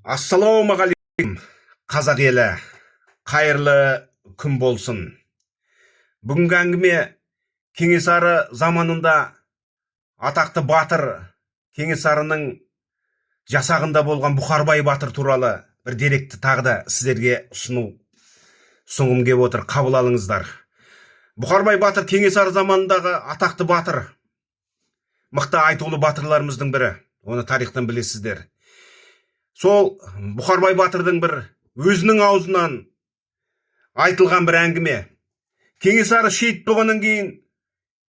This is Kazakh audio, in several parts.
Ассалаумағалейкум, қазақ елі, қайырлы күн болсын. Бүгінгі әңгіме Кенесары заманында атақты батыр Кенесарының жасағында болған Бұқарбай батыр туралы бір деректі тағы да сіздерге ұсынғым келіп отыр, қабыл алыңыздар. Бұқарбай батыр Кенесары заманындағы атақты батыр, мықты айтулы батырларымыздың бірі, оны тарихтан білесіздер. Сол Бұқарбай батырдың бір өзінің аузынан айтылған бір әңгіме. Кенесары шейіт болғаннан кейін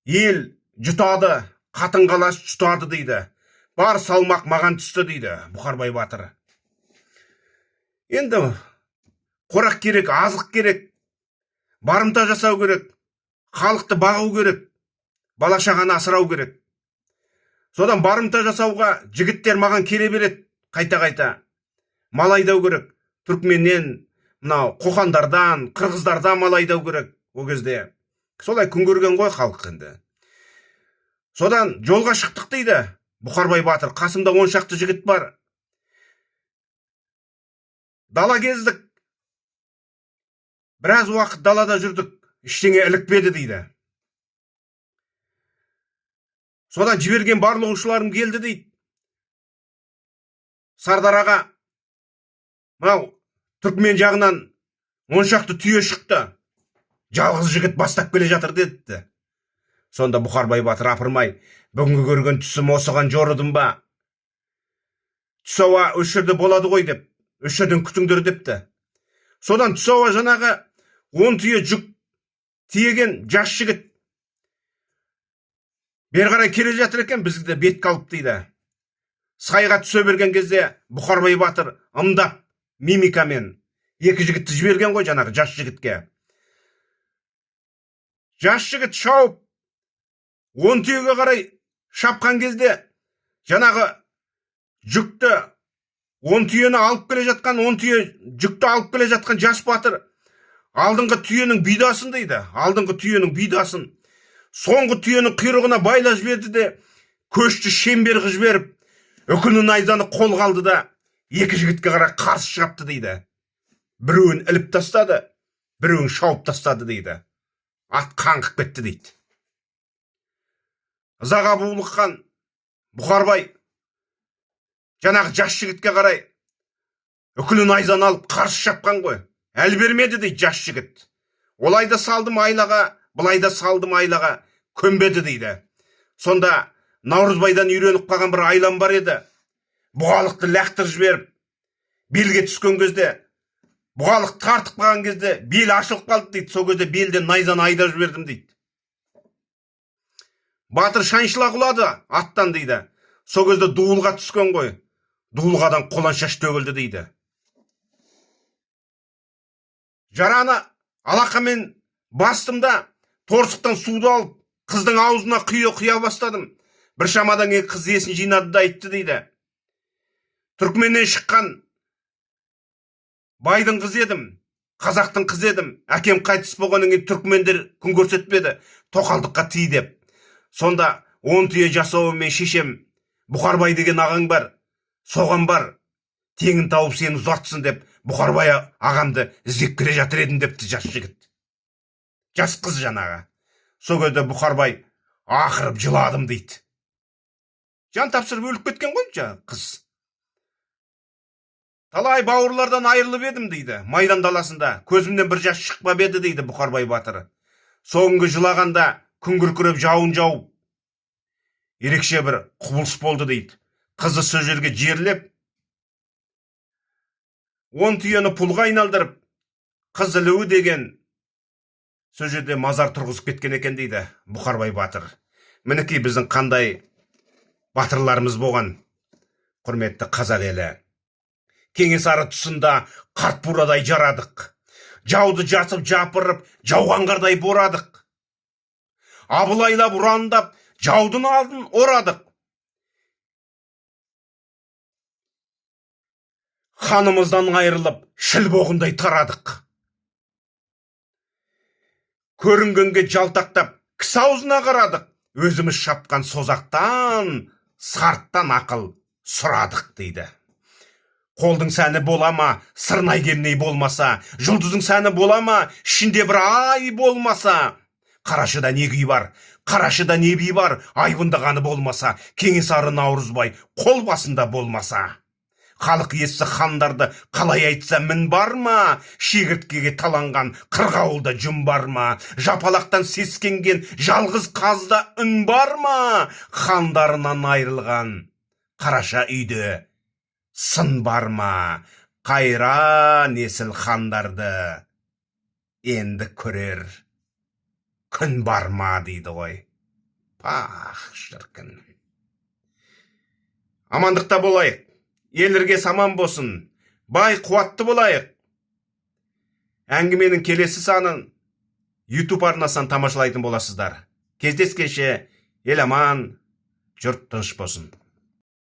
ел жұтады, қатын қалаш жұтады дейді. Бар салмақ маған түсті дейді Бұқарбай батыр. Енді қорақ керек, азық керек, барымта жасау керек, халықты бағу керек, бала шағаны асырау керек. Содан барымта жасауға жігіттер маған келе береді. Қайта мал айдау керек. Түркменнен, мынау қоқандардан, қырғыздардан мал айдау керек. О кезде солай күн көрген ғой халық енді. Содан жолға шықтық дейді Бұқарбай батыр. Қасымда 10 шақты жігіт бар. Дала кездік. Біраз уақыт далада жүрдік. Ештеңе ілікпеді дейді. Содан жіберген барлығушыларым келді дейді. Сардараға мынау Түркмен жағынан 10 шақты түйе шықты. Жалғыз жігіт бастап келе жатыр деді. Сонда Бұқарбай батыр апырмай, бүгінгі көрген түсім осыған жорыдым ба? Түс ауа өш жерде болады ғой деп, өш жерден күтіңдер депті. Содан түс ауа жаңағы 10 түйе жүк тиеген жас жігіт бері қарай келе жатыр екен, бізге бет қалып дейді. Сайға түсе берген кезде Бұқарбай батыр ымдап мимикамен екі жігітті жіберген ғой жаңағы жас жігітке. Жас жігіт шауып 10 түйеге қарай шапқан кезде жаңағы жүкті 10 түйені алып келе жатқан, 10 түйе жүкті алып келе жатқан жас батыр алдыңғы түйенің бидасын дейді. Алдыңғы түйенің бидасын соңғы түйенің құйрығына байлап жіберді де көшті шеңбер қылып жіберіп үкіні найзаны қолға алды да екі жігітке қарай қарсы шапты дейді. Біреуін іліп тастады, біреуін шауып тастады дейді. Ат қаңғып кетті дейді. Ызаға булыққан Бұқарбай жаңағы жас жігітке қарай үкілі найзаны алып қарсы шапқан ғой. Әл бермеді дейді жас жігіт. Олайда салдым айлаға, былайда салдым айлаға, көнбеді дейді. Сонда Наурызбайдан үйреніп қалған бір айлам бар еді. Бұғалықты лақтырып жіберіп, белге түскен кезде, бұғалық тартып қалған кезде бел ашылып қалды дейді. Сол кезде белден найзаны айдап жібердім дейді. Батыр шаншыла құлады аттан дейді. Сол кезде дуылға түскен ғой. Дуылғадан қолан шаш төгілді дейді. Жараны алақамен бастымда торсықтан суды алып, қыздың аузына құя бастадым. Бір шамадан кейін қыз есін жинады да айтты дейді. Түркменнен шыққан байдың қызы едім, қазақтың қызы едім. Әкем қайтыс болғаннан кейін түркмендер күн көрсетпеді, тоқалдыққа тый деп. Сонда 10 түйе жасауымен шешем, Бұқарбай деген ағаң бар, соған бар, теңін тауып сені ұзатсын деп, Бұқарбай ағамды іздеп келе жатыр едім депті жас жігіт. Жас қыз жаңағы. Сол кезде Бұқарбай ақырып жыладым дейді. Жан тапсырып өліп кеткен ғой қыз. Талай бауырлардан айырылып едім дейді. Майдан даласында көзімнен бір жас шықпап еді дейді Бұқарбай батыр. Соңғы жылағанда күн күркіреп жауын жауып ерекше бір құбылыс болды дейді. Қызы сол жерге жерлеп 10 түйені пұлға айналдырып, қыз ілуі деген сол жерде мазар тұрғызып кеткен екен дейді Бұқарбай батыр. Мінекей біздің қандай батырларымыз болған, құрметті қазақ елі. Кенесары тұсында қарт бурадай жарадық. Жауды жасып жапырып, жауған қардай борадық. Абылайлап ұрандап, жаудың алдын орадық. Ханымыздан айырылып, шіл боғындай тарадық. Көрінгенге жалтақтап, кісі аузына қарадық. Өзіміз шапқан созақтан, сарттан ақыл сұрадық дейді. Қолдың сәні бола ма, сырнай керней болмаса, жұлдыздың сәні бола ма, ішінде бір ай болмаса. Қарашыда не күй бар, қарашыда не би бар, айбындағаны болмаса, Кенесары Наурызбай қол басында болмаса. Халық есі хандарды қалай айтса мін бар ма, шегірткеге таланған қырғауылда жүн бар ма, жапалақтан сескенген жалғыз қазда үн бар ма, хандарынан айрылған қараша үйде сын бар ма, қайра несіл хандарды енді көрер күн бар ма дейді ғой. Пах, шіркін. Амандықта болайық, елірге саман болсын, бай қуатты болайық. Әңгіменің келесі санын YouTube арнасынан тамашалайтын боласыздар. Кездескенше ел аман, жұрт тыныш болсын.